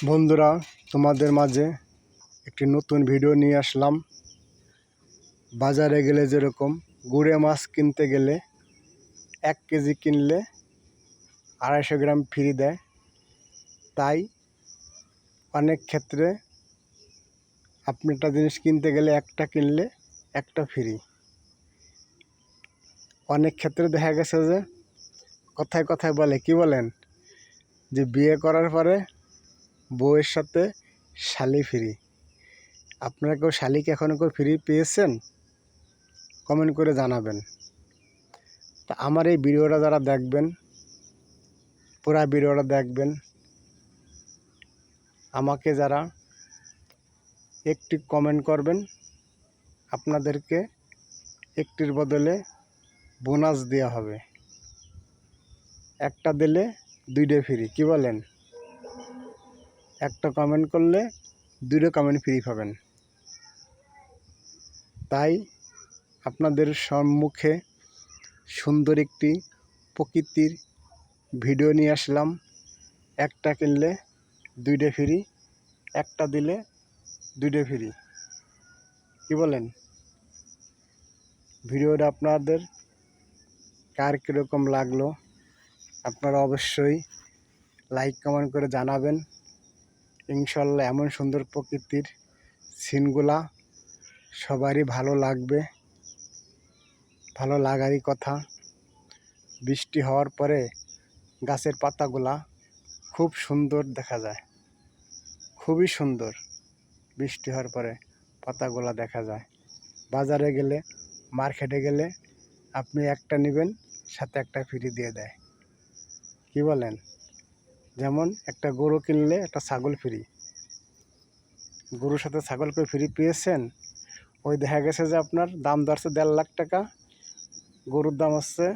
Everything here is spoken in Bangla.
বন্ধুরা, তোমাদের মাঝে একটি নতুন ভিডিও নিয়ে আসলাম। বাজারে গেলে যেরকম গুড়ে মাছ কিনতে গেলে 1 কেজি কিনলে 250 গ্রাম ফ্রি দেয়, তাই অনেক ক্ষেত্রে আপনি একটা জিনিস কিনতে গেলে একটা কিনলে একটা ফ্রি। অনেক ক্ষেত্রে দেখা গেছে যে কথায় কথায় বলে, কি বলেন, যে বিয়ে করার পরে বউয়ের সাথে শালি ফ্রি। আপনারা কেউ শালিকে এখনো কেউ ফ্রি পেয়েছেন? কমেন্ট করে জানাবেন। তা আমার এই ভিডিওটা যারা দেখবেন, পুরা ভিডিওটা দেখবেন। আমাকে যারা একটি কমেন্ট করবেন, আপনাদেরকে একটির বদলে বোনাস দেওয়া হবে। একটা দিলে 2টা ফ্রি। কি বলেন? একটা কমেন্ট করলে 2টা কমেন্ট ফ্রি পাবেন। তাই আপনাদের সম্মুখে সুন্দর একটি প্রকৃতির ভিডিও নিয়ে আসলাম। একটা কিনলে 2টা ফ্রি, একটা দিলে 2টা ফ্রি। কি বলেন? ভিডিওটা আপনাদের কার কীরকম লাগলো আপনারা অবশ্যই লাইক কমেন্ট করে জানাবেন। ইনশাল্লাহ এমন সুন্দর প্রকৃতির সিনগুলা সবারই ভালো লাগবে, ভালো লাগারই কথা। বৃষ্টি হওয়ার পরে গাছের পাতাগুলা খুব সুন্দর দেখা যায়, খুবই সুন্দর। বৃষ্টি হওয়ার পরে পাতাগুলা দেখা যায়। বাজারে গেলে, মার্কেটে গেলে আপনি একটা নেবেন, সাথে একটা ফ্রি দিয়ে দেয়। কি বলেন? যেমন একটা গরু কিনলে একটা ছাগল ফ্রি। গরুর সাথে ছাগলকে ফ্রি পেয়েছেন? ওই দেখা গেছে যে আপনার দাম ধরছে 1.5 লাখ টাকা, গরুর দাম হচ্ছে